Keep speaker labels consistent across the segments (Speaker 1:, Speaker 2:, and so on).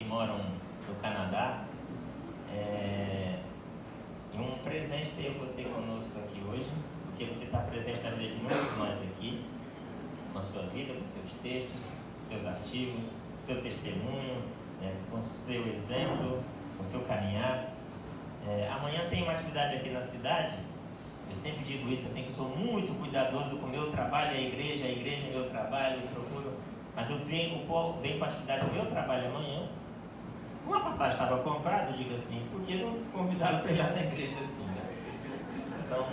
Speaker 1: moram no Canadá. E um presente ter você conosco aqui hoje, porque você está presente na vida de muitos de nós aqui, com a sua vida, com seus textos, com seus artigos, com seu testemunho, com seu exemplo, com seu caminhar. Amanhã tem uma atividade aqui na cidade. Eu sempre digo isso, assim, que eu sou muito cuidadoso com o meu trabalho, a igreja é meu trabalho, eu procuro, mas eu venho com a atividade do meu trabalho amanhã. Uma passagem estava comprada, eu digo assim, porque não convidaram para ir lá na igreja assim, né? Então,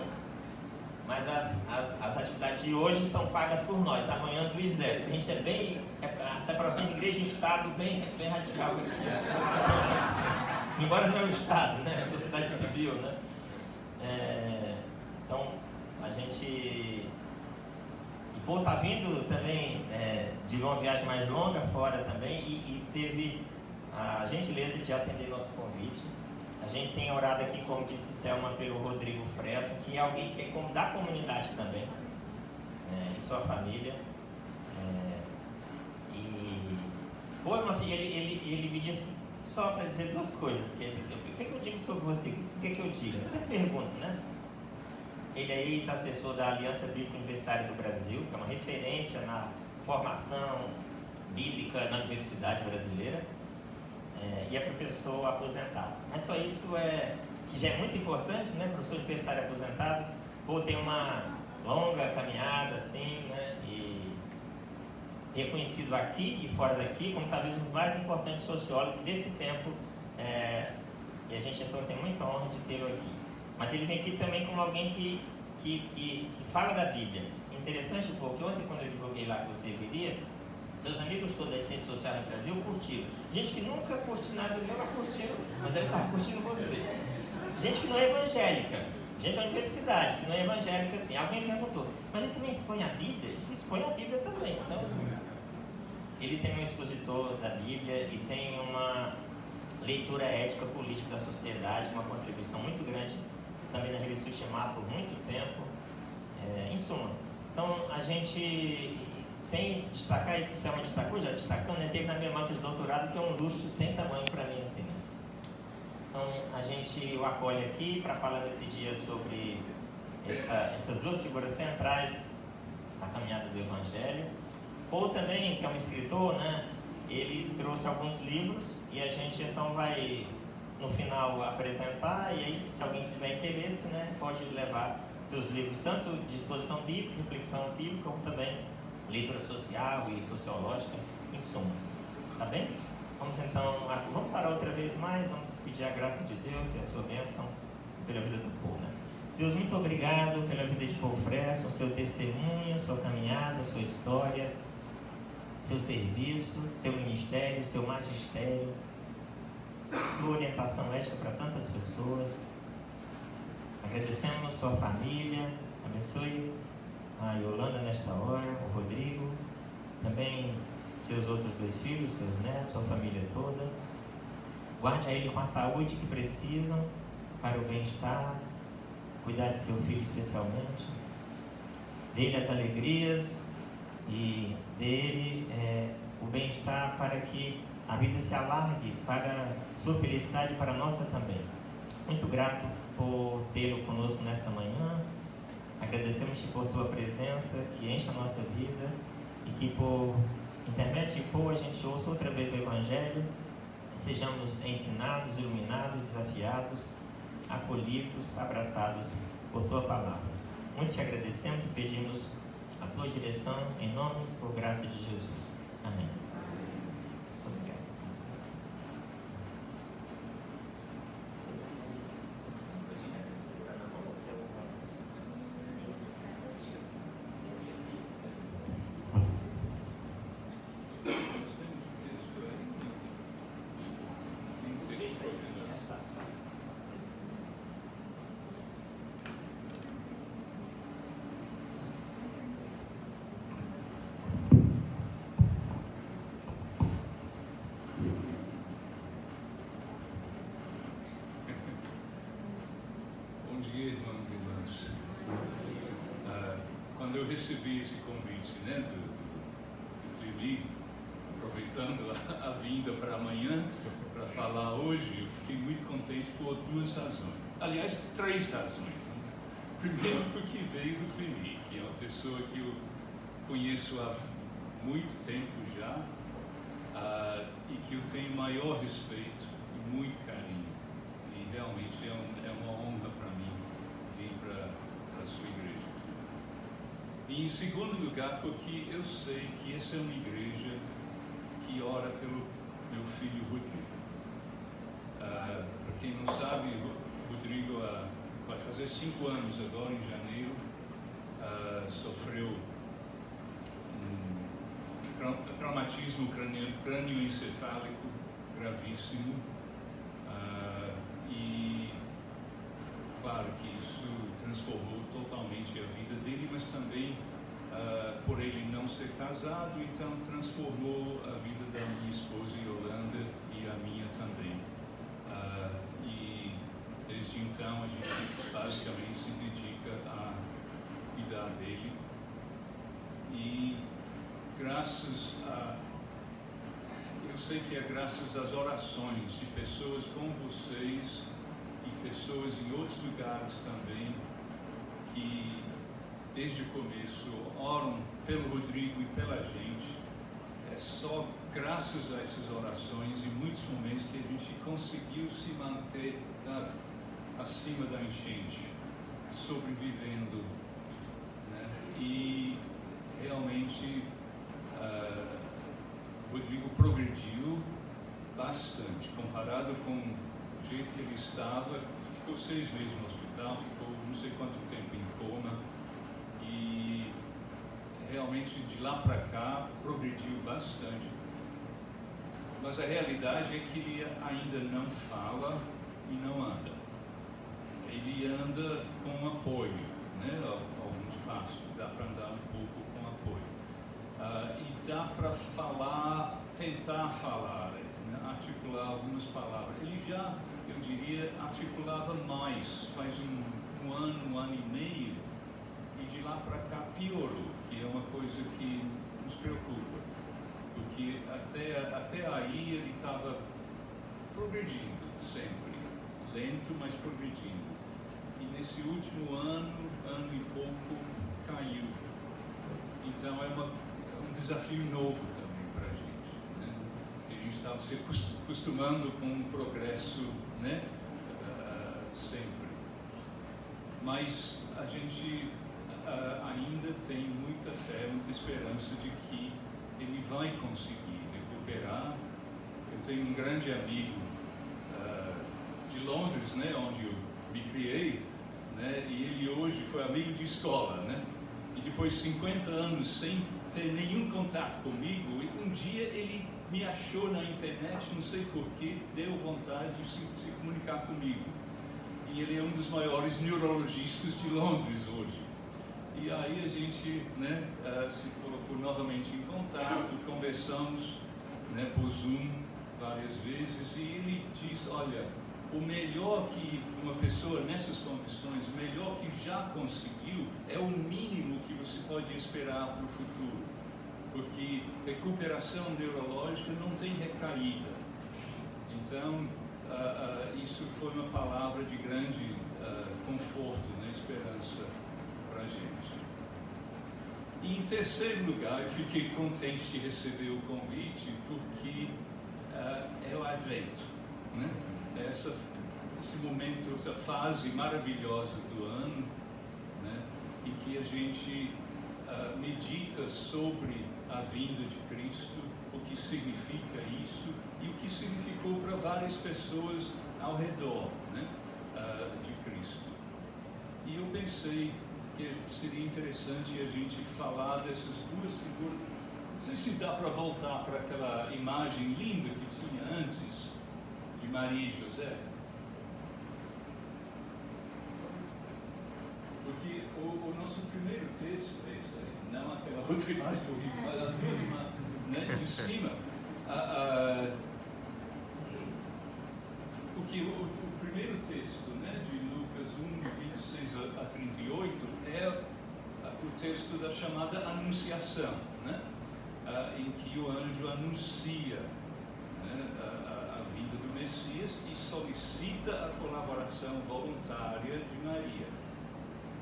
Speaker 1: mas as atividades de hoje são pagas por nós, amanhã do zero. A gente a separação de igreja e Estado bem radical aqui. Embora não é o Estado, né? É a sociedade civil, né? Então, a gente... E Pô está vindo também de uma viagem mais longa fora também e teve a gentileza de atender nosso convite. A gente tem orado aqui, como disse Selma, pelo Rodrigo Fresso, que é alguém que é da comunidade também, e sua família. Ele me disse só para dizer duas coisas, que é assim, o que eu digo sobre você? O que eu digo? Você pergunta, né? Ele é ex-assessor da Aliança Bíblica Universitária do Brasil, que é uma referência na formação bíblica na universidade brasileira. E é professor aposentado. Mas só isso que já é muito importante, né? Professor universitário aposentado, tem uma longa caminhada, assim, né? E reconhecido aqui e fora daqui como talvez o mais importante sociólogo desse tempo, e a gente então tem muita honra de tê-lo aqui. Mas ele vem aqui também como alguém que fala da Bíblia. Interessante porque ontem, quando eu divulguei lá que você viria, seus amigos todos das ciências sociais no Brasil curtiram. Gente que nunca curtiu nada do meu, ela curtiu, mas ele estava curtindo você. Gente que não é evangélica, gente da universidade, que não é evangélica assim. Alguém perguntou, mas ele também expõe a Bíblia? Ele expõe a Bíblia também. Então, assim, ele tem um expositor da Bíblia e tem uma leitura ética política da sociedade, uma contribuição muito grande também na revista Ultimato por muito tempo. Em suma, então a gente... Sem destacar isso que Selma destacou, já destacando, teve na minha banca de doutorado, que é um luxo sem tamanho para mim, assim, né? Então, a gente o acolhe aqui para falar nesse dia sobre essas duas figuras centrais da caminhada do Evangelho. Ou também, que é um escritor, né? Ele trouxe alguns livros e a gente então vai, no final, apresentar, e aí, se alguém tiver interesse, né, pode levar seus livros, tanto de exposição bíblica, reflexão bíblica, como também leitura social e sociológica, em suma. Tá bem? Vamos parar outra vez mais, vamos pedir a graça de Deus e a sua bênção pela vida do povo, né? Deus, muito obrigado pela vida de Paul Fresso, seu testemunho, sua caminhada, sua história, seu serviço, seu ministério, seu magistério, sua orientação ética para tantas pessoas. Agradecemos sua família, abençoe a Yolanda nesta hora, o Rodrigo, também seus outros dois filhos, seus netos, sua família toda. Guarde a ele com a saúde que precisam para o bem-estar, cuidar de seu filho especialmente, dele as alegrias e dele o bem-estar para que a vida se alargue para sua felicidade e para a nossa também. Muito grato por tê-lo conosco nessa manhã. Agradecemos-te por tua presença, que enche a nossa vida e que por intermédio de Pô a gente ouça outra vez o Evangelho, que sejamos ensinados, iluminados, desafiados, acolhidos, abraçados por tua palavra. Muito te agradecemos e pedimos a tua direção em nome e por graça de Jesus. Amém.
Speaker 2: Quando eu recebi esse convite, né, do Lili, aproveitando a vinda para amanhã, para falar hoje, eu fiquei muito contente por 2 razões. Aliás, 3 razões. Primeiro, porque veio do Pliny, que é uma pessoa que eu conheço há muito tempo já, e que eu tenho maior respeito e muito carinho. E realmente é uma honra para mim vir para a sua igreja. E em segundo lugar, porque eu sei que essa é uma igreja que ora pelo meu filho Rodrigo. Para quem não sabe, Rodrigo vai fazer 5 anos agora, em janeiro. Sofreu um traumatismo crânioencefálico gravíssimo. E claro que isso transformou totalmente a vida dele, mas também por ele não ser casado, então transformou a vida da minha esposa Yolanda e a minha também. E desde então a gente basicamente se dedica a cuidar dele. E eu sei que é graças às orações de pessoas como vocês e pessoas em outros lugares também que desde o começo oram pelo Rodrigo e pela gente. É só graças a essas orações e muitos momentos que a gente conseguiu se manter acima da enchente, sobrevivendo, né? E realmente Rodrigo progrediu bastante comparado com o jeito que ele estava. Ficou 6 meses no hospital, ficou não sei quanto tempo em coma, e realmente de lá para cá progrediu bastante. Mas a realidade é que ele ainda não fala e não anda. Ele anda com apoio, né? Alguns passos, dá para andar um pouco com apoio. E dá para falar, tentar falar, né? Articular algumas palavras. Ele já, eu diria, articulava mais, faz um ano e meio, e de lá para cá piorou, que é uma coisa que nos preocupa, porque até aí ele estava progredindo sempre, lento, mas progredindo. E nesse último ano e pouco, caiu. Então é um desafio novo também para a gente, né? A gente estava se acostumando com um progresso, né? Sempre. Mas a gente ainda tem muita fé, muita esperança de que ele vai conseguir recuperar. Eu tenho um grande amigo de Londres, né, onde eu me criei, né, e ele hoje foi amigo de escola, né, e depois de 50 anos sem ter nenhum contato comigo, um dia ele me achou na internet, não sei porquê, deu vontade de se comunicar comigo. E ele é um dos maiores neurologistas de Londres hoje. E aí a gente, né, se colocou novamente em contato, conversamos, né, por Zoom várias vezes, e ele diz, olha, o melhor que uma pessoa nessas condições, o melhor que já conseguiu, é o mínimo que você pode esperar para o futuro, porque recuperação neurológica não tem recaída. Então, isso foi uma palavra de grande conforto, né, esperança para a gente. E em terceiro lugar, eu fiquei contente de receber o convite, porque é o Advento, né? Esse momento, essa fase maravilhosa do ano, né, em que a gente medita sobre a vinda de Cristo, o que significa isso e o que significou para várias pessoas ao redor, né, de Cristo. E eu pensei que seria interessante a gente falar dessas 2 figuras. Não sei se dá para voltar para aquela imagem linda que tinha antes, de Maria e José. Porque o nosso primeiro texto é isso aí, não aquela outra imagem horrível, mas as 2 imagens, né, de cima. Porque o primeiro texto, né, de Lucas 1, 26 a 38, é o texto da chamada Anunciação, né, em que o anjo anuncia, né, a vinda do muita a colaboração voluntária de Maria.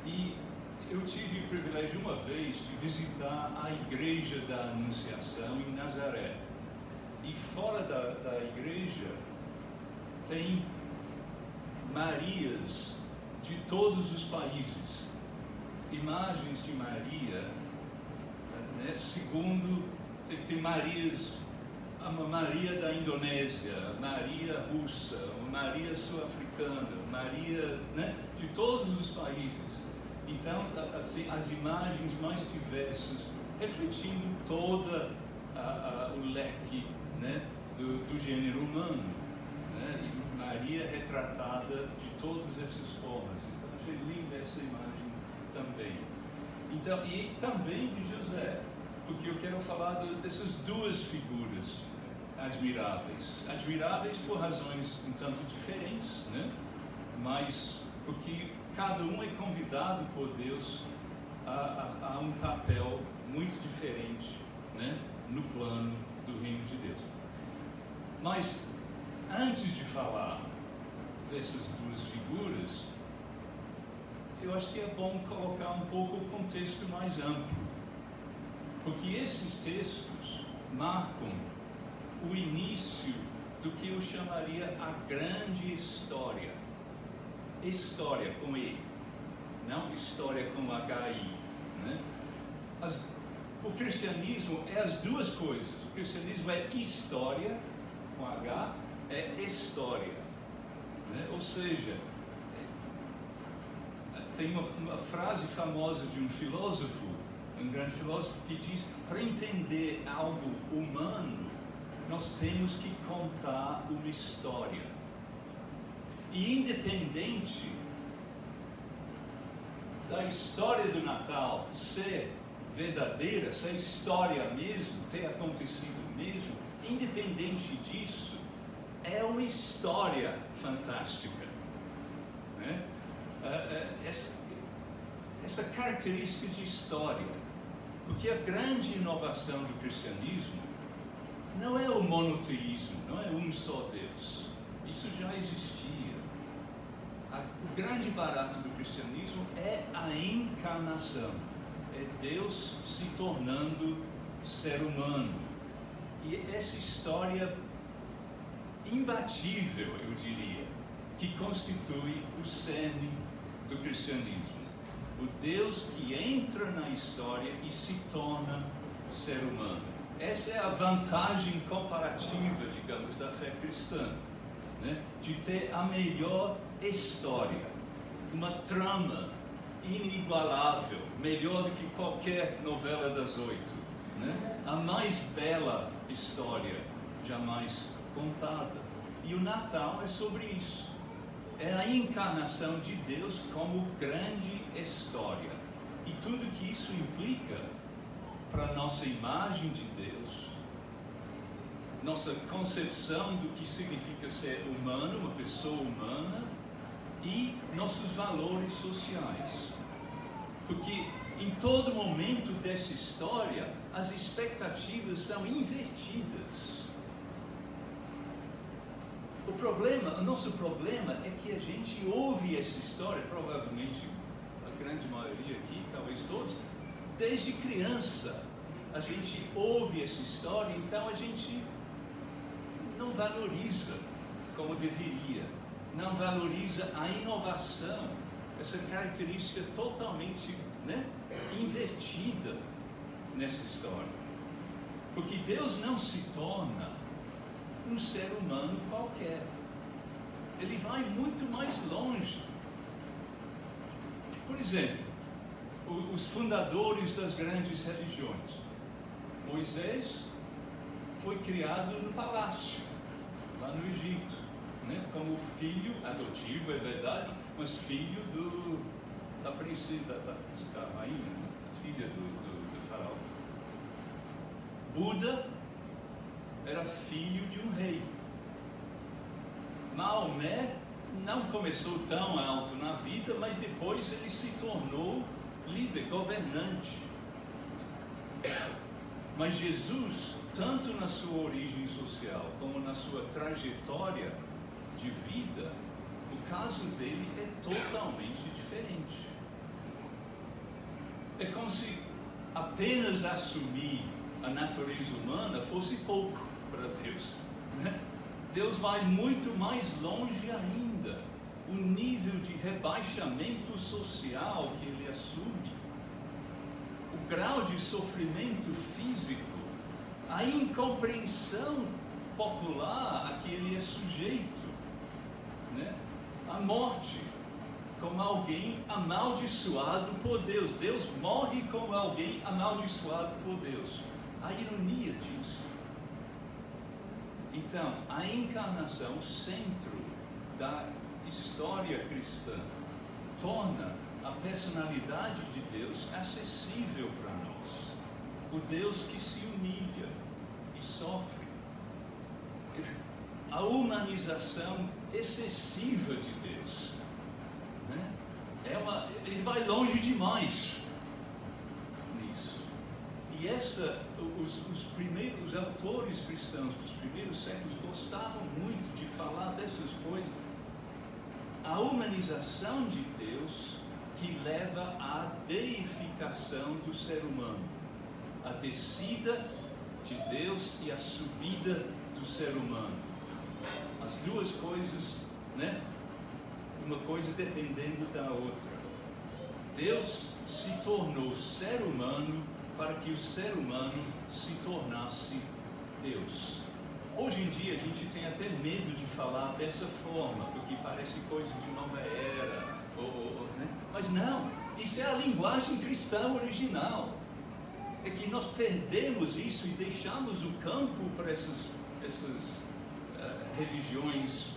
Speaker 2: E eu tive o privilégio uma vez de visitar a Igreja da Anunciação em Nazaré. E fora da igreja tem Marias de todos os países. Imagens de Maria, né, segundo, tem Marias, a Maria da Indonésia, Maria russa, Maria sul-africana, Maria, né, de todos os países. Então, assim, as imagens mais diversas, refletindo toda o leque, né, do gênero humano, né, e Maria retratada de todas essas formas. Então, achei linda essa imagem também. Então, e também de José, porque eu quero falar dessas duas figuras admiráveis por razões um tanto diferentes, né, mas porque cada um é convidado por Deus a um papel muito diferente, né, no plano do reino de Deus. Mas, antes de falar dessas duas figuras, eu acho que é bom colocar um pouco o contexto mais amplo, porque esses textos marcam o início do que eu chamaria a grande história. História com E, não história com HI, né? O cristianismo é as duas coisas. O cristianismo é história, com H, é história, né? Ou seja, tem uma frase famosa de um filósofo, um grande filósofo, que diz: para entender algo humano, nós temos que contar uma história. E independente da história do Natal ser verdadeira, ser história mesmo, ter acontecido mesmo, independente disso, é uma história fantástica, né? Essa característica de história, porque a grande inovação do cristianismo não é o monoteísmo, não é um só Deus, isso já existia. O grande barato do cristianismo é a encarnação, é Deus se tornando ser humano. E essa história imbatível, eu diria, que constitui o cerne do cristianismo. O Deus que entra na história e se torna ser humano. Essa é a vantagem comparativa, digamos, da fé cristã, né? De ter a melhor história, uma trama inigualável, melhor do que qualquer novela das 8, né? A mais bela história jamais contada. E o Natal é sobre isso. É a encarnação de Deus como grande história. E tudo que isso implica para a nossa imagem de Deus, nossa concepção do que significa ser humano, uma pessoa humana, e nossos valores sociais. Porque em todo momento dessa história, as expectativas são invertidas. O nosso problema é que a gente ouve essa história, provavelmente a grande maioria aqui, talvez todos, desde criança. A gente ouve essa história, então a gente não valoriza como deveria, não valoriza a inovação, essa característica totalmente, né, invertida nessa história. Porque Deus não se torna um ser humano qualquer. Ele vai muito mais longe. Por exemplo, os fundadores das grandes religiões. Moisés foi criado no palácio, lá no Egito, né? Como filho adotivo, é verdade, mas filho da princesa, da rainha, né? Filha do faraó. Buda era filho de um rei. Maomé não começou tão alto na vida, mas depois ele se tornou líder, governante. Mas Jesus, tanto na sua origem social como na sua trajetória de vida, O caso dele é totalmente diferente. É como se apenas assumir a natureza humana fosse pouco para Deus, né? Deus vai muito mais longe ainda. O nível de rebaixamento social que ele assume, o grau de sofrimento físico, a incompreensão popular a que ele é sujeito, né? A morte como alguém amaldiçoado por Deus. Deus morre como alguém amaldiçoado por Deus. A ironia disso. Então, a encarnação, centro da história cristã, torna a personalidade de Deus acessível para nós. O Deus que se humilha e sofre. A humanização excessiva de Deus, né? Ele vai longe demais nisso. E os autores cristãos dos primeiros séculos gostavam muito de falar dessas coisas. A humanização de Deus que leva à deificação do ser humano. A descida de Deus e a subida do ser humano. As duas coisas, né? Uma coisa dependendo da outra. Deus se tornou ser humano para que o ser humano se tornasse Deus. Hoje em dia a gente tem até medo de falar dessa forma, porque parece coisa de nova era, né? Mas não, isso é a linguagem cristã original. É que nós perdemos isso e deixamos o campo para essas religiões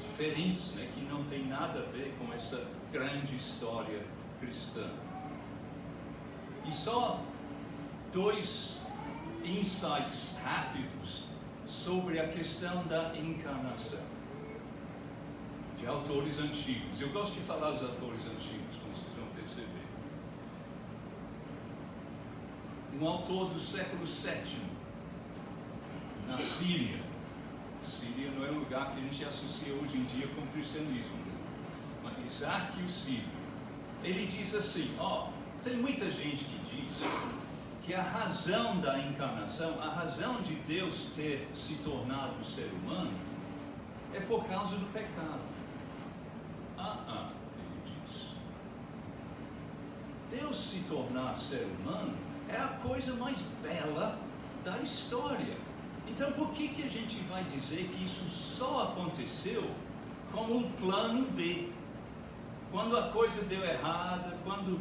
Speaker 2: diferentes, né, que não tem nada a ver com essa grande história cristã. E só 2 insights rápidos sobre a questão da encarnação, de autores antigos. Eu gosto de falar dos autores antigos, como vocês vão perceber. Um autor do século VII, na Síria. Síria não é um lugar que a gente associa hoje em dia com o cristianismo, né? Mas Isaac o Sírio, ele diz assim, tem muita gente que diz que a razão da encarnação, a razão de Deus ter se tornado ser humano, é por causa do pecado. Ele diz. Deus se tornar ser humano é a coisa mais bela da história. Então, por que a gente vai dizer que isso só aconteceu como um plano B? Quando a coisa deu errada, quando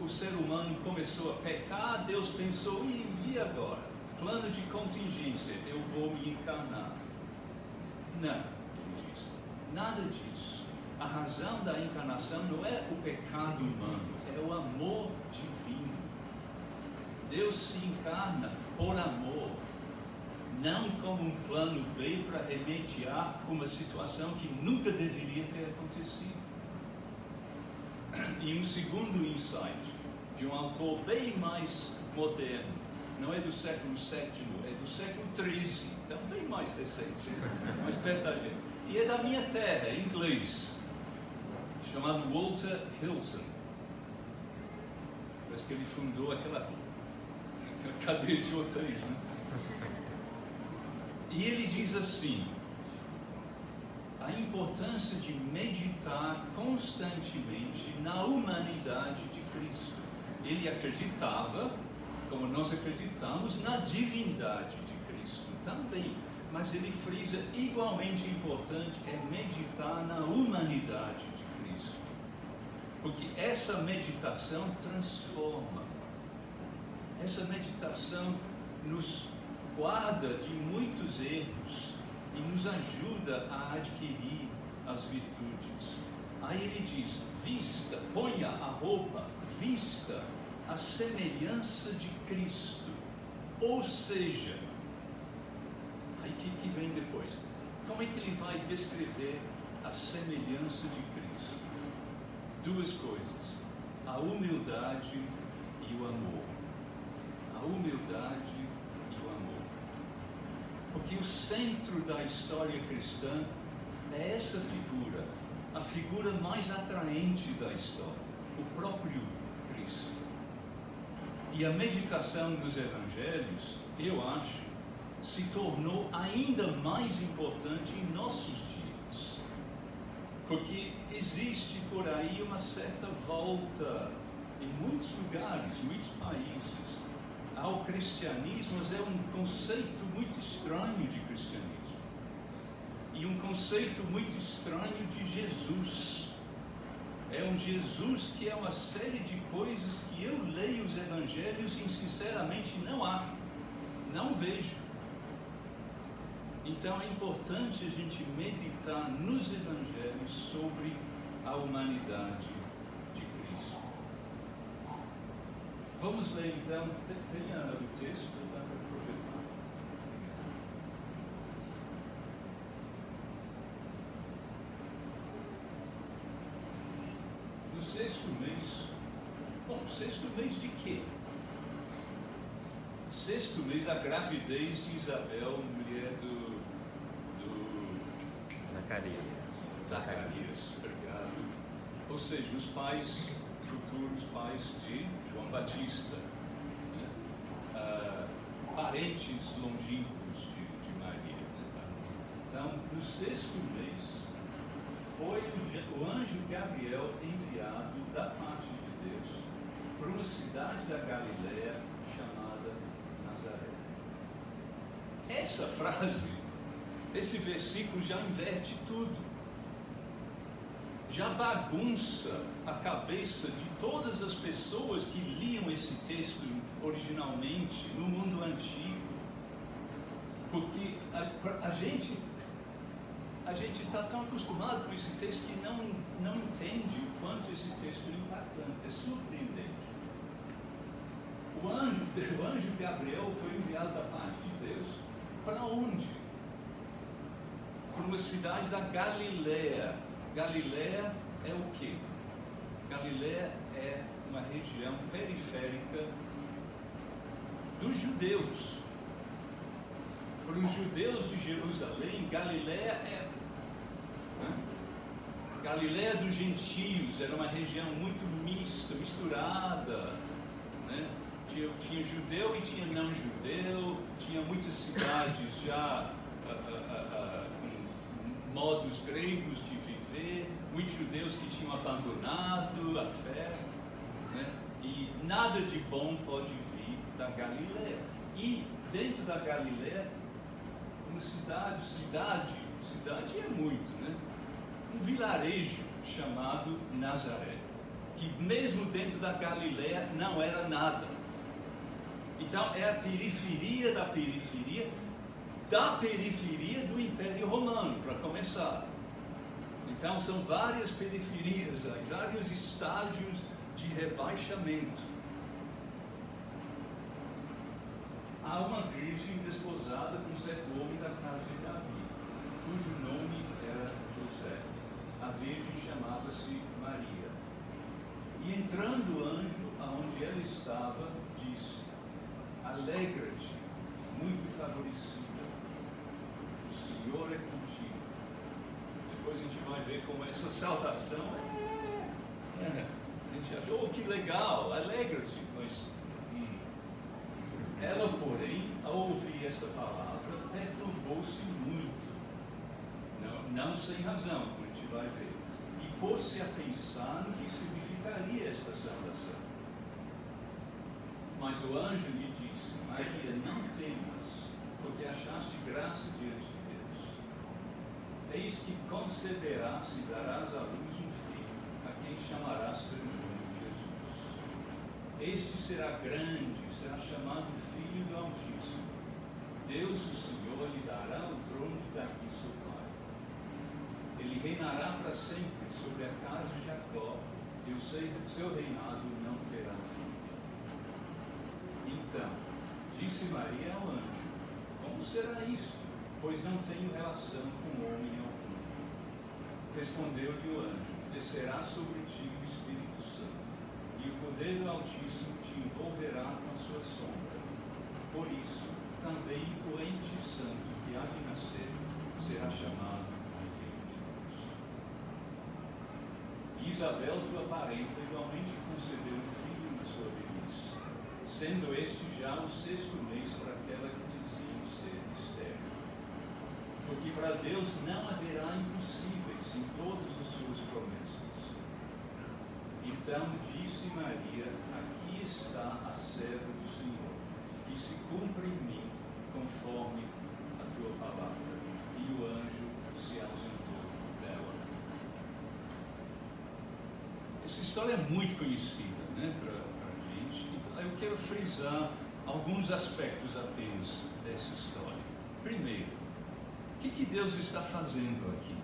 Speaker 2: o ser humano começou a pecar, Deus pensou, e agora? Plano de contingência, eu vou me encarnar. Não, ele diz, nada disso. A razão da encarnação não é o pecado humano, é o amor divino. Deus se encarna por amor, não como um plano B para remediar uma situação que nunca deveria ter acontecido. E um segundo insight, de um autor bem mais moderno, não é do século VII, é do século XIII, então bem mais recente, mais perto da gente. E é da minha terra, em inglês, chamado Walter Hilton. Parece que ele fundou aquela cadeia de hotéis, né? E ele diz assim, a importância de meditar constantemente na humanidade de Cristo. Ele acreditava, como nós acreditamos, na divindade de Cristo também, mas ele frisa, igualmente importante é meditar na humanidade de Cristo, porque essa meditação transforma, essa meditação nos guarda de muitos erros e nos ajuda a adquirir as virtudes. Aí ele diz, vista, ponha a roupa, vista a semelhança de Cristo. Ou seja, aí que vem depois? Como é que ele vai descrever a semelhança de Cristo? 2 coisas, a humildade e o amor. A humildade e o amor. Porque o centro da história cristã é essa figura, a figura mais atraente da história, o próprio Cristo. E a meditação dos evangelhos, eu acho, se tornou ainda mais importante em nossos dias, porque existe por aí uma certa volta em muitos lugares, muitos países, ao cristianismo, mas é um conceito muito estranho de cristianismo e um conceito muito estranho de Jesus. É um Jesus que é uma série de coisas que eu leio os evangelhos e sinceramente não acho, não vejo. Então é importante a gente meditar nos evangelhos sobre a humanidade de Cristo. Vamos ler então, tem o texto, dá para projetar. No sexto mês, sexto mês de quê? Sexto mês da gravidez de Isabel, mulher do Zacarias, obrigado. Ou seja, os pais, futuros pais de João Batista, né? Parentes longínquos de Maria. Né? Então, no sexto mês, foi o anjo Gabriel enviado da parte de Deus para uma cidade da Galiléia chamada Nazaré. Essa frase, esse versículo já inverte tudo, já bagunça a cabeça de todas as pessoas que liam esse texto originalmente no mundo antigo, porque a gente está tão acostumado com esse texto que não entende o quanto esse texto é impactante, é surpreendente. O anjo Gabriel foi enviado da parte de Deus para onde? Para uma cidade da Galiléia. Galiléia é o quê? Galiléia é uma região periférica dos judeus. Para os judeus de Jerusalém, Galiléia é Galiléia dos gentios, era uma região muito mista, misturada, né? Tinha judeu e tinha não judeu, tinha muitas cidades já com modos gregos de viver, muitos judeus que tinham abandonado a fé, né? E nada de bom pode vir da Galiléia. E dentro da Galiléia, uma cidade é muito, né? Um vilarejo chamado Nazaré, que mesmo dentro da Galiléia não era nada. Então é a periferia da periferia do Império Romano, para começar. Então são várias periferias, vários estágios de rebaixamento. Há uma virgem desposada com um certo homem da casa de Davi, cujo nome era José. A virgem chamava-se Maria. E entrando o anjo aonde ela estava, disse: alegra-te, muito favorecida, o Senhor é contigo. Depois a gente vai ver como essa saudação a gente acha, que legal, alegra-te, mas ela, porém, ao ouvir esta palavra, perturbou-se muito, não sem razão, como a gente vai ver, e pôs-se a pensar no que significaria esta saudação. Mas o anjo lhe disse: Maria, não temas, porque achaste graça diante de Deus. Eis que conceberás e darás à luz um filho, a quem chamarás pelo nome de Jesus. Este será grande, será chamado Filho do Altíssimo. Deus, o Senhor, lhe dará o trono de Davi, seu pai. Ele reinará para sempre sobre a casa de Jacó, e o seu reinado não terá fim. Então, disse Maria ao anjo: como será isto? Pois não tenho relação com homem algum. Respondeu-lhe o anjo: descerá sobre ti o Espírito Santo, e o poder do Altíssimo te envolverá com a sua sombra. Por isso, também o ente santo que há de nascer será chamado Filho de Isabel, tua parenta, igualmente concedeu um filho na sua velhice, sendo este já o 6º mês para aquela que diziam ser estéril. Porque para Deus não haverá impossíveis em todas as suas promessas. Então disse Maria: aqui está a serva do Senhor, que se cumpre em mim conforme a tua palavra. E o anjo se ausentou dela. Essa história é muito conhecida, né, para a gente. Então, eu quero frisar alguns aspectos apenas dessa história. Primeiro, o que Deus está fazendo aqui?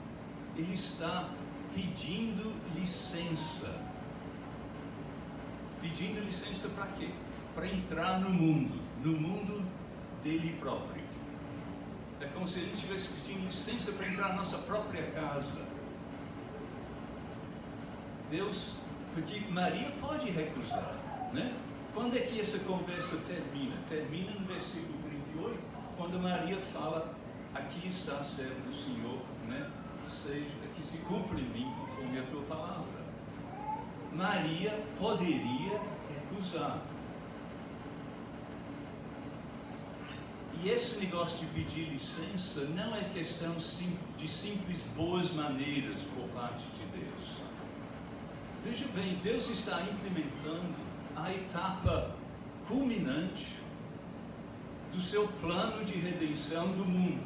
Speaker 2: Ele está pedindo licença. Pedindo licença para quê? Para entrar no mundo dele próprio. É como se ele estivesse pedindo licença para entrar na nossa própria casa. Deus, porque Maria pode recusar, né? Quando é que essa conversa termina? Termina no versículo 38, quando Maria fala: aqui está a serva do Senhor, né? Seja que se cumpra em mim conforme a tua palavra. Maria poderia recusar. E esse negócio de pedir licença não é questão de simples boas maneiras por parte de Deus. Veja bem, Deus está implementando a etapa culminante do seu plano de redenção do mundo.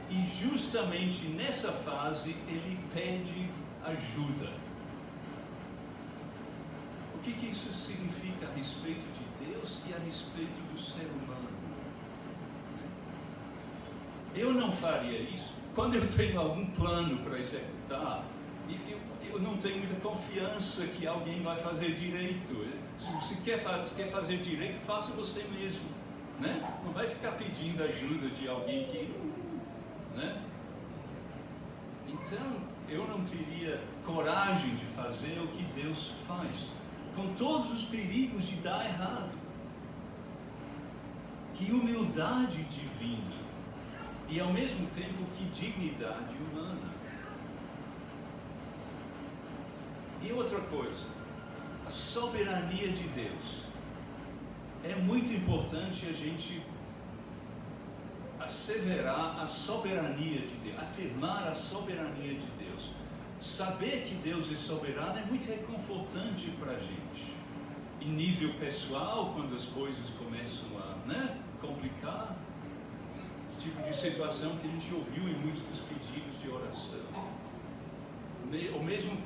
Speaker 2: E justamente nessa fase ele pede ajuda. O que isso significa a respeito de Deus e a respeito do ser humano? Eu não faria isso quando eu tenho algum plano para executar e eu não tenho muita confiança que alguém vai fazer direito. Se você quer fazer direito, faça você mesmo, né? Não vai ficar pedindo ajuda de alguém que, né? Então, eu não teria coragem de fazer o que Deus faz, com todos os perigos de dar errado. Que humildade divina e ao mesmo tempo que dignidade humana. E outra coisa, a soberania de Deus. É muito importante a gente asseverar a soberania de Deus, afirmar a soberania de Deus. Saber que Deus é soberano é muito reconfortante para a gente. Em nível pessoal, quando as coisas começam a, né, complicar, tipo de situação que a gente ouviu em muitos dos pedidos de oração. Ou mesmo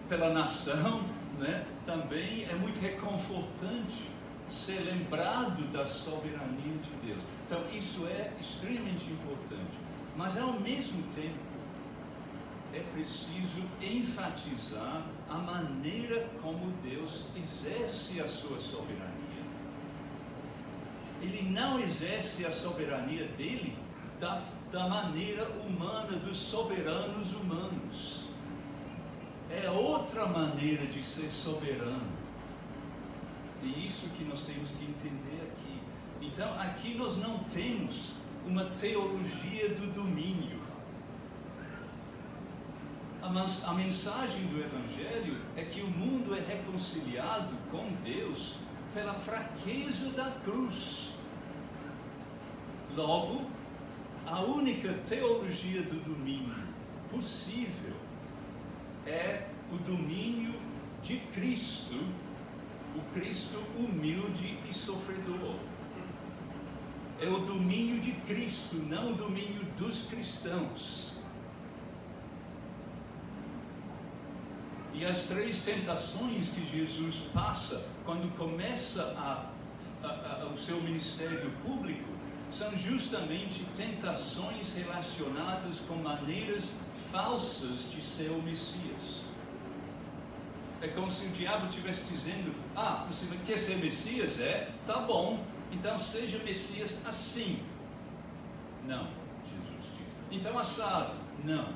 Speaker 2: pela nação, né, também é muito reconfortante ser lembrado da soberania de Deus. Então isso é extremamente importante. Mas ao mesmo tempo é preciso enfatizar a maneira como Deus exerce a sua soberania. Ele não exerce a soberania dele da maneira humana, dos soberanos humanos. É outra maneira de ser soberano. E isso que nós temos que entender aqui. Então, aqui nós não temos uma teologia do domínio. A mensagem do Evangelho é que o mundo é reconciliado com Deus pela fraqueza da cruz. Logo, a única teologia do domínio possível é o domínio de Cristo, o Cristo humilde e sofredor. É o domínio de Cristo, não o domínio dos cristãos. E as 3 tentações que Jesus passa quando começa o seu ministério público são justamente tentações relacionadas com maneiras falsas de ser o Messias. É como se o diabo estivesse dizendo: ah, você quer ser Messias? Tá bom, então seja Messias assim. Não, Jesus diz. Então assado? Não.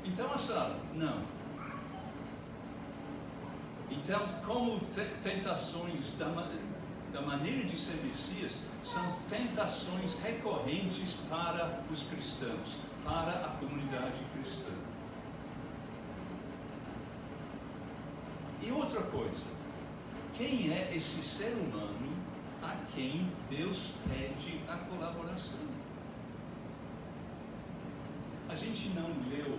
Speaker 2: Então assado? Não. Então, como tentações da maneira de ser Messias, são tentações recorrentes para os cristãos, para a comunidade cristã. outra coisa, quem é esse ser humano a quem Deus pede a colaboração? A gente não leu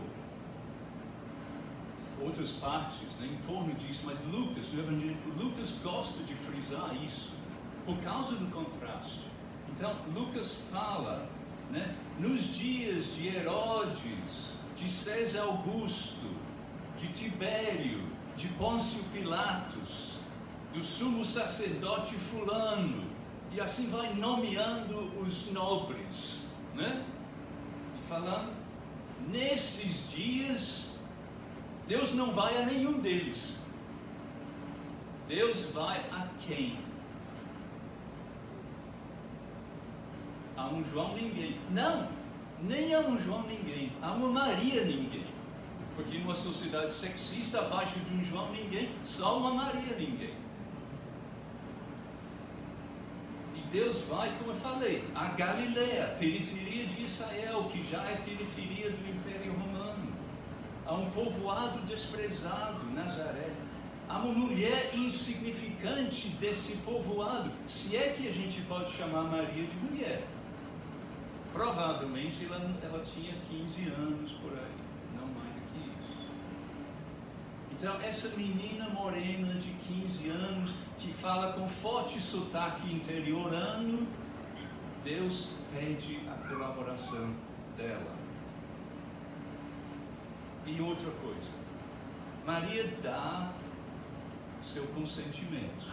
Speaker 2: outras partes, né, em torno disso, mas Lucas, no Evangelho, Lucas gosta de frisar isso, por causa do contraste. Então, Lucas fala, né, nos dias de Herodes, de César Augusto, de Tibério, de Pôncio Pilatos, do sumo sacerdote fulano, e assim vai nomeando os nobres, né? E falando, nesses dias, Deus não vai a nenhum deles. Deus vai a quem? A um João ninguém. Não, nem a um João ninguém, a uma Maria ninguém. Porque numa sociedade sexista, abaixo de um João ninguém, só uma Maria ninguém. E Deus vai, como eu falei, a Galileia, periferia de Israel, que já é periferia do Império Romano. A um povoado desprezado, Nazaré. A uma mulher insignificante desse povoado, se é que a gente pode chamar Maria de mulher. Provavelmente ela tinha 15 anos por aí, não mais do que isso. Então, essa menina morena de 15 anos, que fala com forte sotaque interiorano, Deus pede a colaboração dela. E outra coisa, Maria dá seu consentimento.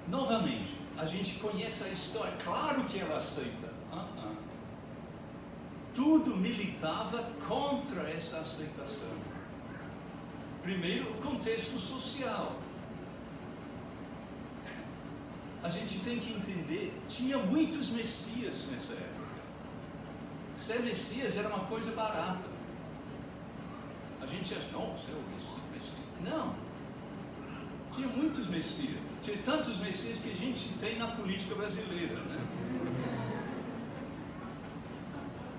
Speaker 2: Novamente, a gente conhece a história, claro que ela aceita. Tudo militava contra essa aceitação. Primeiro, o contexto social. A gente tem que entender, tinha muitos messias nessa época. Ser Messias era uma coisa barata. A gente acha, não, ser o Messias. Não. Tinha muitos Messias. Tinha tantos Messias que a gente tem na política brasileira, né?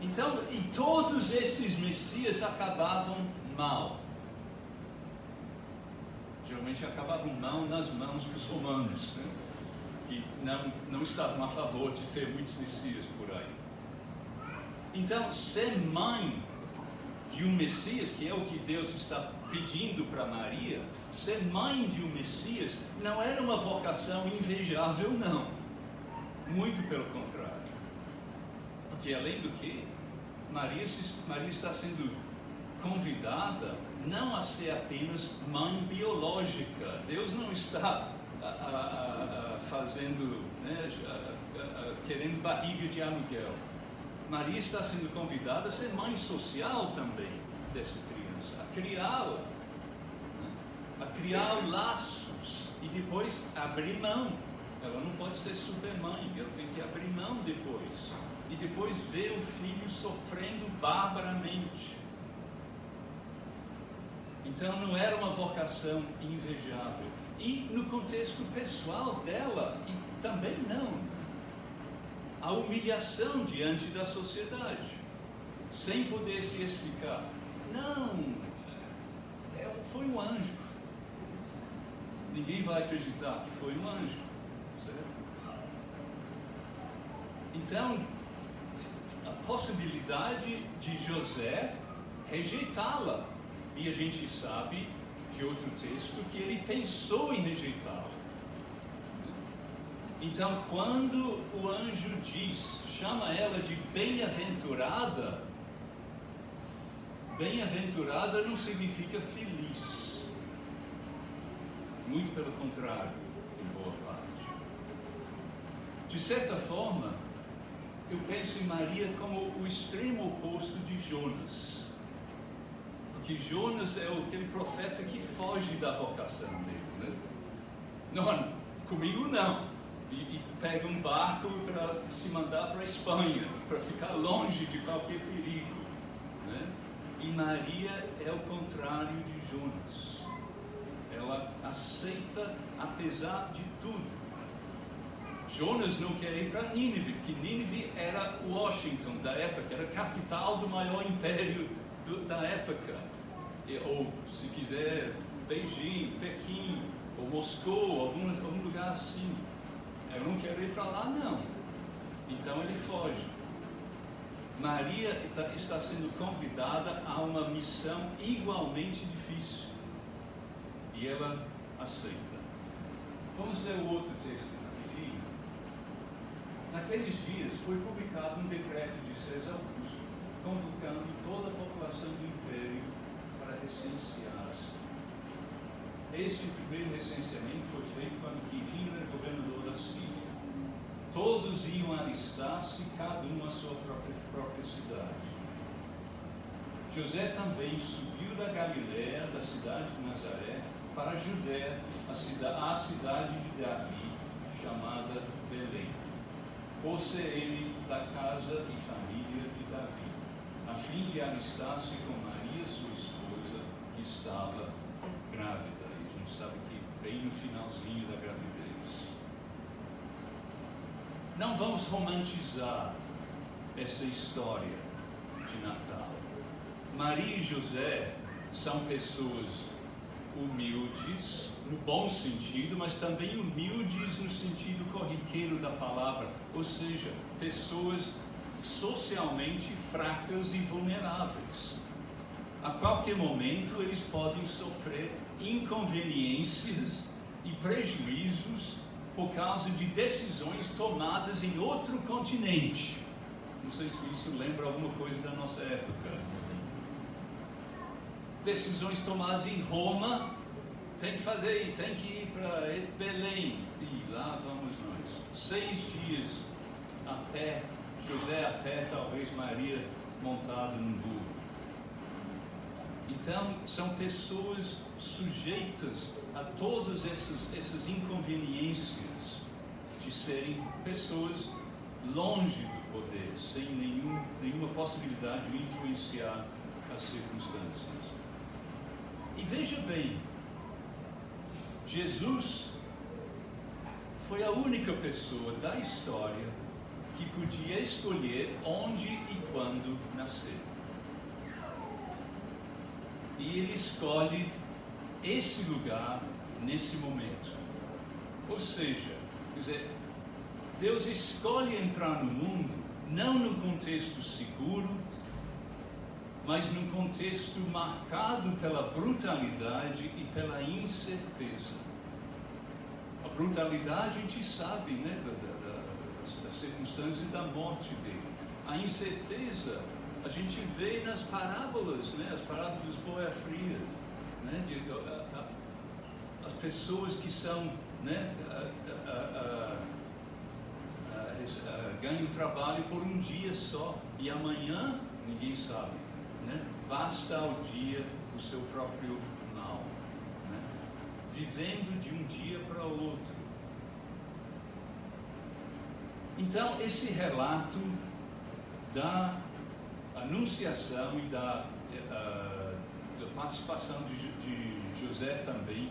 Speaker 2: Então, e todos esses Messias acabavam mal. Geralmente acabavam mal nas mãos dos romanos, né? Que não estavam a favor de ter muitos Messias por aí. Então, ser mãe de um Messias, que é o que Deus está pedindo para Maria, ser mãe de um Messias não era uma vocação invejável, não. Muito pelo contrário. Porque, além do que, Maria está sendo convidada não a ser apenas mãe biológica. Deus não está fazendo, né, querendo barriga de aluguel. Maria está sendo convidada a ser mãe social também dessa criança, a criá-la, né? A criar laços e depois abrir mão. Ela não pode ser supermãe, ela tem que abrir mão depois. E depois ver o filho sofrendo barbaramente. Então não era uma vocação invejável. E no contexto pessoal dela, e também não. A humilhação diante da sociedade, sem poder se explicar. Não, foi um anjo. Ninguém vai acreditar que foi um anjo, certo? Então, a possibilidade de José rejeitá-la, e a gente sabe de outro texto que ele pensou em rejeitá-la. Então, quando o anjo chama ela de bem-aventurada, bem-aventurada não significa feliz. Muito pelo contrário, em boa parte. De certa forma, eu penso em Maria como o extremo oposto de Jonas. Porque Jonas é aquele profeta que foge da vocação dele, né? Não, comigo não. E pega um barco para se mandar para a Espanha, para ficar longe de qualquer perigo, né? E Maria é o contrário de Jonas. Ela aceita apesar de tudo. Jonas não quer ir para Nínive, porque Nínive era Washington da época, era a capital do maior império da época. Ou, se quiser Beijing, Pequim, ou Moscou, algum lugar assim. Eu não quero ir para lá, não. Então ele foge. Maria está sendo convidada a uma missão igualmente difícil. E ela aceita. Vamos ler o outro texto rapidinho. Naqueles dias foi publicado um decreto de César Augusto, convocando toda a população do império para recensear-se. Este primeiro recenseamento foi feito quando Quirino era governador da Síria. Todos iam alistar-se, cada um à sua própria cidade. José também subiu da Galiléia, da cidade de Nazaré, para a Judéia, a cidade de Davi, chamada Belém. Por ser ele da casa e família de Davi, a fim de alistar-se com Maria, sua esposa, que estava grávida. E a gente sabe que bem no finalzinho da gravidez. Não vamos romantizar essa história de Natal. Maria e José são pessoas humildes, no bom sentido, mas também humildes no sentido corriqueiro da palavra, ou seja, pessoas socialmente fracas e vulneráveis. A qualquer momento eles podem sofrer inconveniências e prejuízos por causa de decisões tomadas em outro continente. Não sei se isso lembra alguma coisa da nossa época. Decisões tomadas em Roma, tem que ir para Belém. E lá vamos nós. 6 dias a pé, José a pé, talvez Maria montada num burro. Então, são pessoas sujeitas a todas essas inconveniências de serem pessoas longe do poder, sem nenhuma possibilidade de influenciar as circunstâncias. E veja bem, Jesus foi a única pessoa da história que podia escolher onde e quando nascer. E ele escolhe esse lugar nesse momento. Ou seja, quer dizer, Deus escolhe entrar no mundo não num contexto seguro, mas num contexto marcado pela brutalidade e pela incerteza. A brutalidade a gente sabe, né, das circunstâncias da morte dele. A incerteza a gente vê nas parábolas, né, as parábolas dos boiafrias, né, as pessoas que são, né, ganham trabalho por um dia só e amanhã ninguém sabe, né? Basta ao dia o seu próprio mal, né? Vivendo de um dia para o outro. Então esse relato da anunciação e da participação de José também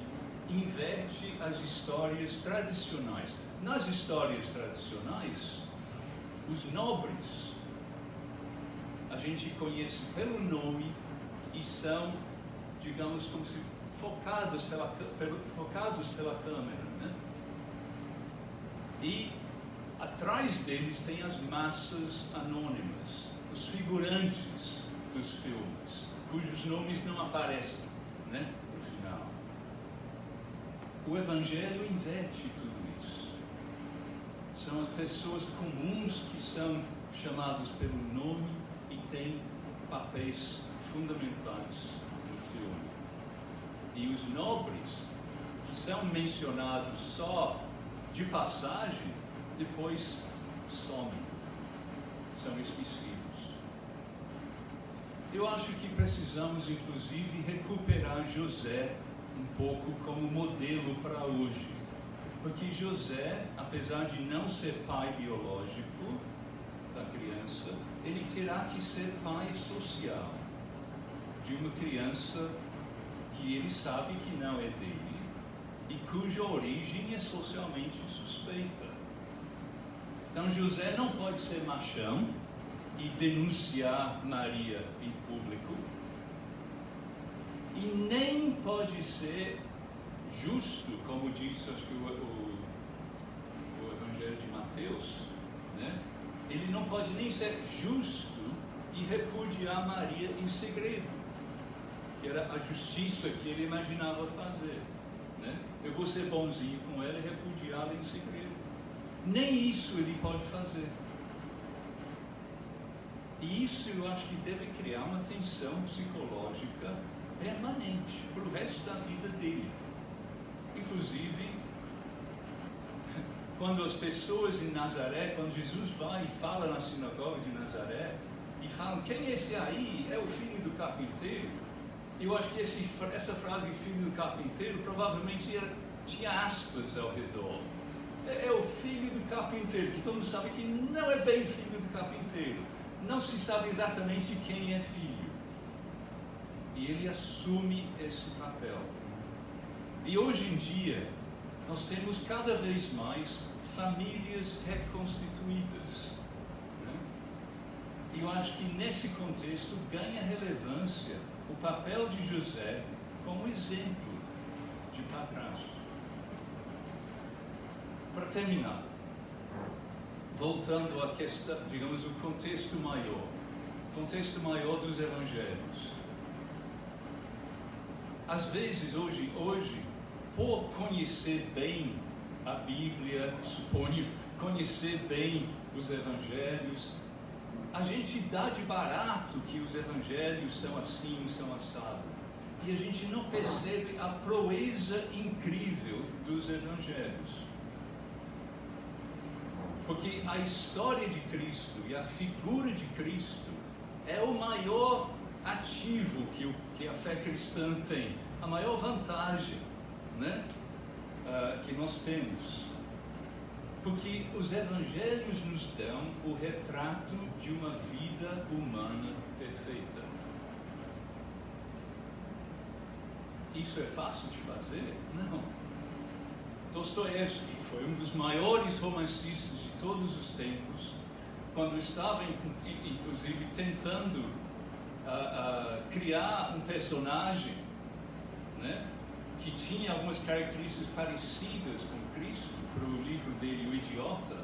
Speaker 2: inverte as histórias tradicionais. Nas histórias tradicionais, os nobres a gente conhece pelo nome e são, digamos, como se focados pela câmera, né? E atrás deles tem as massas anônimas, os figurantes dos filmes, cujos nomes não aparecem, né, no final. O Evangelho inverte tudo isso. São as pessoas comuns que são chamadas pelo nome e têm papéis fundamentais no filme. E os nobres, que são mencionados só de passagem, depois somem, são esquecidos. Eu acho que precisamos, inclusive, recuperar José um pouco como modelo para hoje. Porque José, apesar de não ser pai biológico da criança, ele terá que ser pai social de uma criança que ele sabe que não é dele e cuja origem é socialmente suspeita. Então José não pode ser machão e denunciar Maria em público. E nem pode ser justo, como diz, acho que o Evangelho de Mateus, né? Ele não pode nem ser justo e repudiar Maria em segredo, que era a justiça que ele imaginava fazer, né? Eu vou ser bonzinho com ela e repudiá-la em segredo. Nem isso ele pode fazer. E isso eu acho que deve criar uma tensão psicológica permanente para o resto da vida dele. Inclusive, quando as pessoas em Nazaré, quando Jesus vai e fala na sinagoga de Nazaré, e falam, quem é esse aí? É o filho do carpinteiro? Eu acho que essa frase, filho do carpinteiro, provavelmente tinha aspas ao redor. É o filho do carpinteiro, que todo mundo sabe que não é bem filho do carpinteiro. Não se sabe exatamente quem é filho. E ele assume esse papel. E hoje em dia, nós temos cada vez mais famílias reconstituídas. Né? E eu acho que nesse contexto ganha relevância o papel de José como exemplo de padrasto. Para terminar, voltando à questão, digamos, o contexto maior dos evangelhos. Às vezes, hoje, por conhecer bem a Bíblia, suponho, conhecer bem os evangelhos, a gente dá de barato que os evangelhos são assim, são assado. E a gente não percebe a proeza incrível dos evangelhos. Porque a história de Cristo e a figura de Cristo é o maior ativo que a fé cristã tem, a maior vantagem, né, que nós temos. Porque os evangelhos nos dão o retrato de uma vida humana perfeita. Isso é fácil de fazer? Não. Dostoiévski foi um dos maiores romancistas de todos os tempos, quando estava, inclusive, tentando criar um personagem, né, que tinha algumas características parecidas com Cristo, para o livro dele, O Idiota,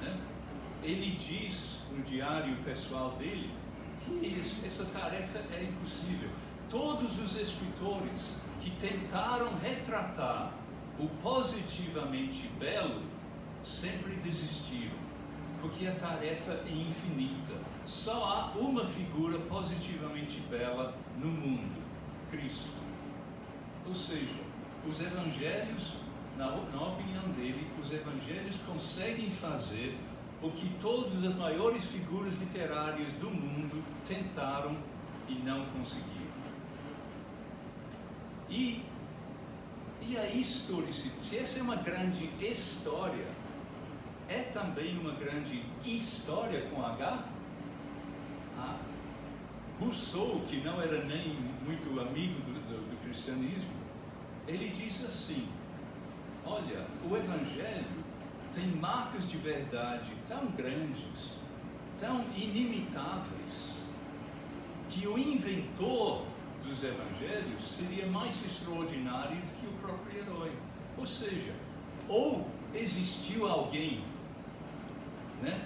Speaker 2: né? Ele diz no diário pessoal dele que essa tarefa é impossível. Todos os escritores que tentaram retratar o positivamente belo sempre desistiram, porque a tarefa é infinita. Só há uma figura positivamente bela no mundo: Cristo. Ou seja, os evangelhos, na opinião dele, os evangelhos conseguem fazer o que todas as maiores figuras literárias do mundo tentaram e não conseguiram. E a historicidade, se essa é uma grande história, é também uma grande história com H? Rousseau, que não era nem muito amigo do cristianismo, ele diz assim: olha, o Evangelho tem marcas de verdade tão grandes, tão inimitáveis, que o inventor dos Evangelhos seria mais extraordinário do que o próprio herói. Ou seja, ou existiu alguém, né,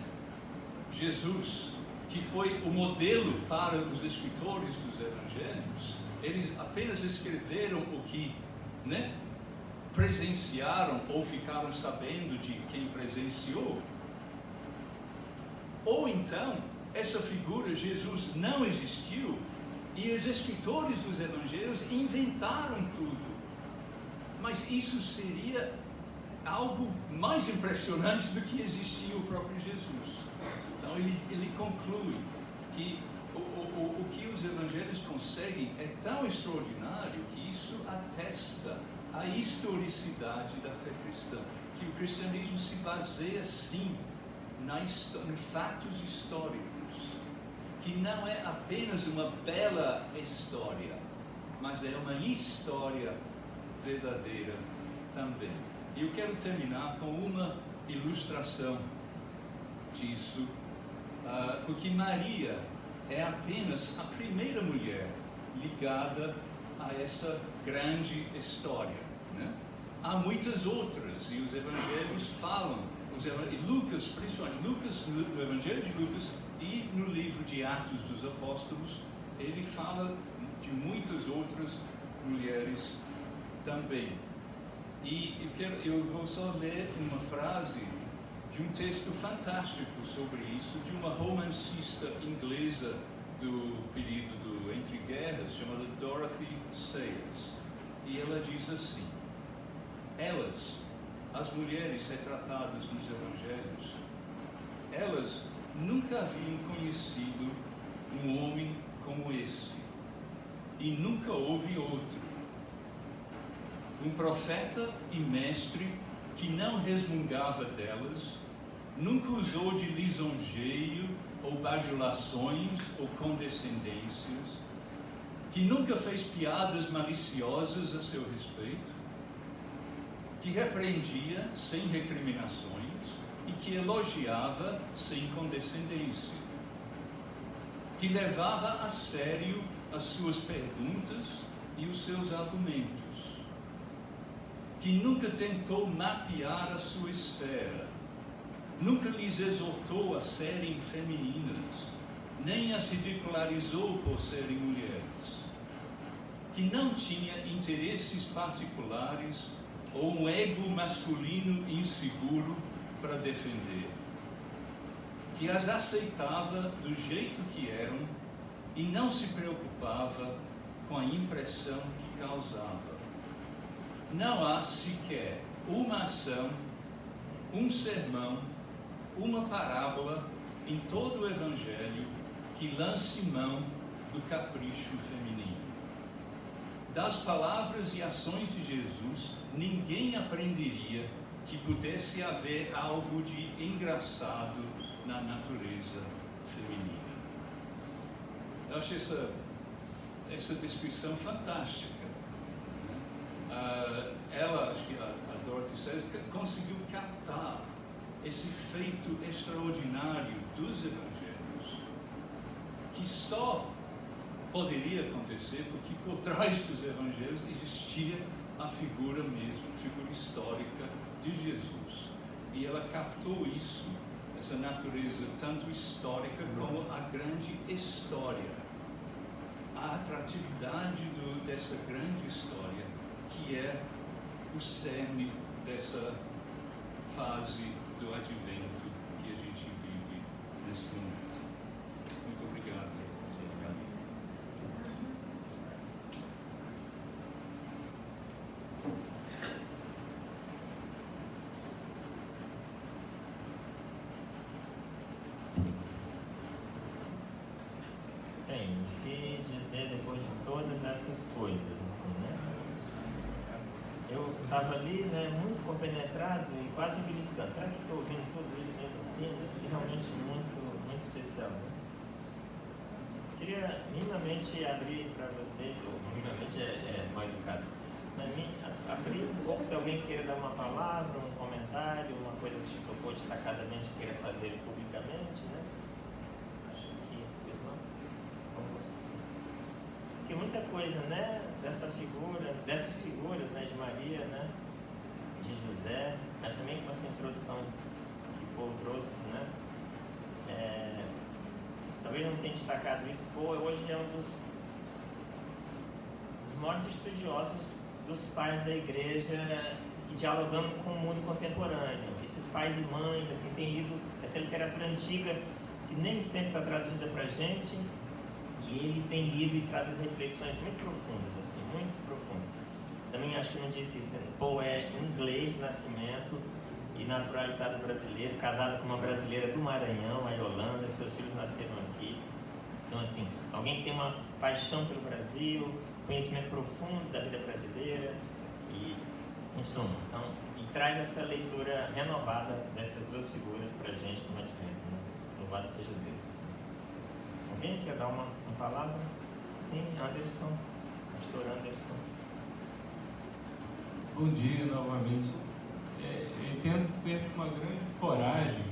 Speaker 2: Jesus, que foi o modelo para os escritores dos Evangelhos. Eles apenas escreveram o que, né, presenciaram ou ficaram sabendo de quem presenciou. Ou então, essa figura, Jesus, não existiu e os escritores dos Evangelhos inventaram tudo. Mas isso seria algo mais impressionante do que existia o próprio Jesus. Então ele conclui que o que os evangelhos conseguem é tão extraordinário que isso atesta a historicidade da fé cristã, que o cristianismo se baseia sim em fatos históricos, que não é apenas uma bela história, mas é uma história verdadeira também. E eu quero terminar com uma ilustração disso, porque Maria é apenas a primeira mulher ligada a essa grande história, né? Há muitas outras, e os evangelhos falam, Lucas, principalmente Lucas, no Evangelho de Lucas e no livro de Atos dos Apóstolos, ele fala de muitas outras mulheres também. E eu vou só ler uma frase de um texto fantástico sobre isso, de uma romancista inglesa do período Entre Guerras, chamada Dorothy Sayers. E ela diz assim: elas, as mulheres retratadas nos evangelhos, elas nunca haviam conhecido um homem como esse, e nunca houve outro. Um profeta e mestre que não resmungava delas, nunca usou de lisonjeio ou bajulações ou condescendências, que nunca fez piadas maliciosas a seu respeito, que repreendia sem recriminações e que elogiava sem condescendência, que levava a sério as suas perguntas e os seus argumentos, que nunca tentou mapear a sua esfera, nunca lhes exortou a serem femininas, nem as ridicularizou por serem mulheres, que não tinha interesses particulares ou um ego masculino inseguro para defender, que as aceitava do jeito que eram e não se preocupava com a impressão que causava. Não há sequer uma ação, um sermão, uma parábola em todo o Evangelho que lance mão do capricho feminino. Das palavras e ações de Jesus, ninguém aprenderia que pudesse haver algo de engraçado na natureza feminina. Eu acho essa descrição fantástica. Ela, acho que a Dorothy Sayers, conseguiu captar esse feito extraordinário dos evangelhos, que só poderia acontecer porque por trás dos evangelhos existia a figura mesmo, a figura histórica de Jesus. E ela captou isso, essa natureza tanto histórica como a grande história, a atratividade dessa grande história, que é o cerne dessa fase do advento que a gente vive nesse momento. Muito obrigado.
Speaker 1: Bem, o que dizer depois de todas essas coisas, assim, né? Eu estava ali, né, muito compenetrado e quase beliscando. Será que estou ouvindo tudo isso mesmo assim? E realmente muito, muito especial, né? Queria minimamente abrir para vocês, ou minimamente é mal educado, mas abrir um pouco, se alguém queira dar uma palavra, um comentário, uma coisa que te tocou destacadamente, queira fazer publicamente, né? Acho que, pois não? Porque muita coisa, né, dessas figuras, né, de Maria, né, de José, mas também com essa introdução que Paul trouxe, né, talvez não tenha destacado isso. Paul hoje é um dos maiores estudiosos dos pais da igreja e dialogando com o mundo contemporâneo. Esses pais e mães, assim, têm lido essa literatura antiga que nem sempre está traduzida para a gente, e ele tem lido e trazido reflexões muito profundas, assim, muito profundas. Também acho que não disse isso, né? Paul é inglês de nascimento e naturalizado brasileiro, casado com uma brasileira do Maranhão, a Yolanda, seus filhos nasceram aqui. Então, assim, alguém que tem uma paixão pelo Brasil, conhecimento profundo da vida brasileira e, em suma, então, e traz essa leitura renovada dessas duas figuras para a gente no Advento, né? Louvado seja Deus. Assim. Alguém quer dar uma palavra? Sim, Anderson, pastor Anderson.
Speaker 3: Bom dia novamente. Eu entendo sempre uma grande coragem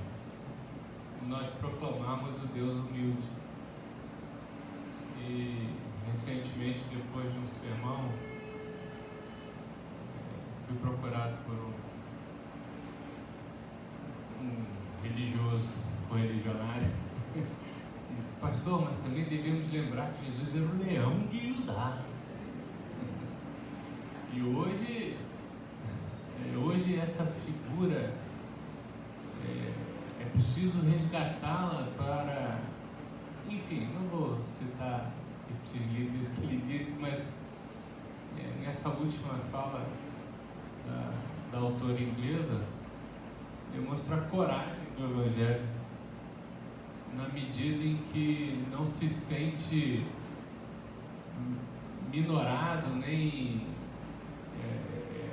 Speaker 3: nós proclamarmos o Deus humilde. E recentemente recentemente, depois de um sermão, fui procurado por um religioso, correligionário, e disse: pastor, mas também devemos lembrar que Jesus era o leão de Judá. E hoje essa figura é preciso resgatá-la para, enfim, não vou citar esses livros que ele disse, mas nessa última fala da autora inglesa, demonstra a coragem do Evangelho, na medida em que não se sente minorado, nem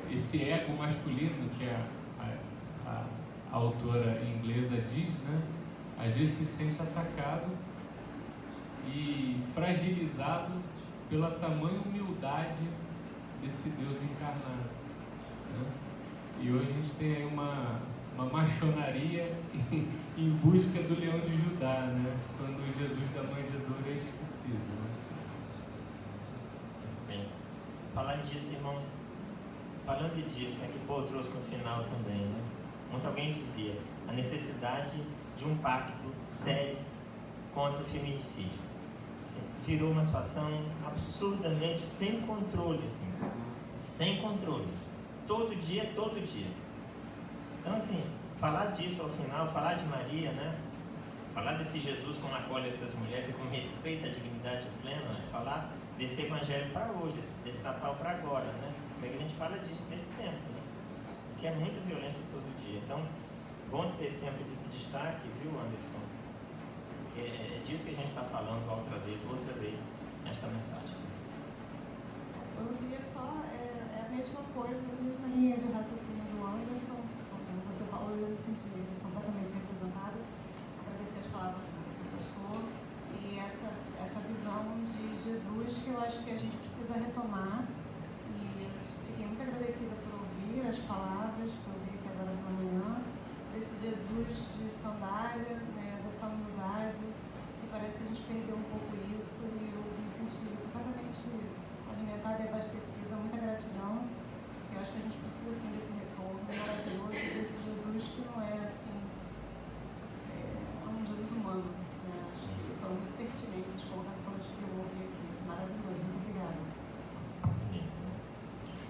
Speaker 3: esse ego masculino que a autora inglesa diz, né? Às vezes se sente atacado e fragilizado pela tamanha humildade desse Deus encarnado, né? E hoje a gente tem aí uma machonaria em busca do leão de Judá, né? Quando Jesus da manjedoura é esquecido, né?
Speaker 1: Bem, falando disso, irmãos, falando disso, que Paulo trouxe no final também, né? Muito alguém dizia a necessidade de um pacto sério contra o feminicídio. Assim, virou uma situação absurdamente sem controle, assim, sem controle. Todo dia. Então, assim, falar disso ao final, falar de Maria, né? Falar desse Jesus como acolhe essas mulheres e como respeita a dignidade plena, né? Falar desse evangelho para hoje, desse Natal para agora, né? Como é que a gente fala disso nesse tempo, né? Que é muita violência todo dia. Então, bom ter tempo desse destaque, viu, Anderson? É disso que a gente está falando ao trazer outra vez esta mensagem.
Speaker 4: Eu queria só, a mesma coisa, a mesma linha de raciocínio do Anderson. Como você falou, eu me senti completamente representada. Agradecer as palavras do pastor e essa visão de Jesus que eu acho que a gente precisa retomar. E eu fiquei muito agradecida por ouvir as palavras que eu ouvi aqui agora pela manhã, desse Jesus de sandália, né, dessa humildade, que parece que a gente perdeu um pouco isso, e eu me senti completamente alimentada e abastecida. Muita gratidão. Eu acho que a gente precisa, assim, desse retorno maravilhoso, desse Jesus que não é, assim, um Jesus humano, né? Acho que foram muito pertinentes as colocações que eu ouvi aqui. Maravilhoso. Muito obrigada.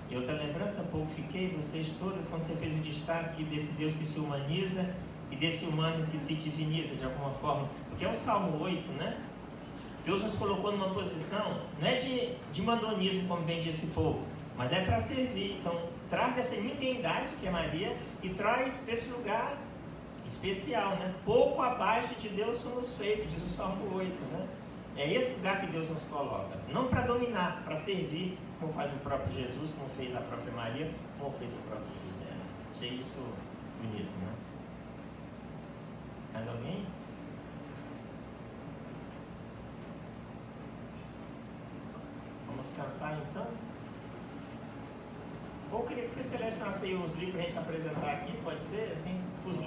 Speaker 1: E outra lembrança, pouco fiquei, vocês todas, quando você fez o destaque desse Deus que se humaniza e desse humano que se diviniza de alguma forma, porque é o Salmo 8, né? Deus nos colocou numa posição, não é de mandonismo, como bem disse Paulo, mas é para servir. Então, traz dessa ninguém-idade, que é Maria, e traz desse lugar especial, né? Pouco abaixo de Deus somos feitos, diz o Salmo 8, né? É esse lugar que Deus nos coloca, assim, não para dominar, para servir, como faz o próprio Jesus, como fez a própria Maria, como fez o próprio José. Né? Achei isso bonito, né? Mais alguém? Vamos cantar então? Ou eu queria que você selecionasse aí uns livros para a gente apresentar aqui, pode ser? Assim, os livros.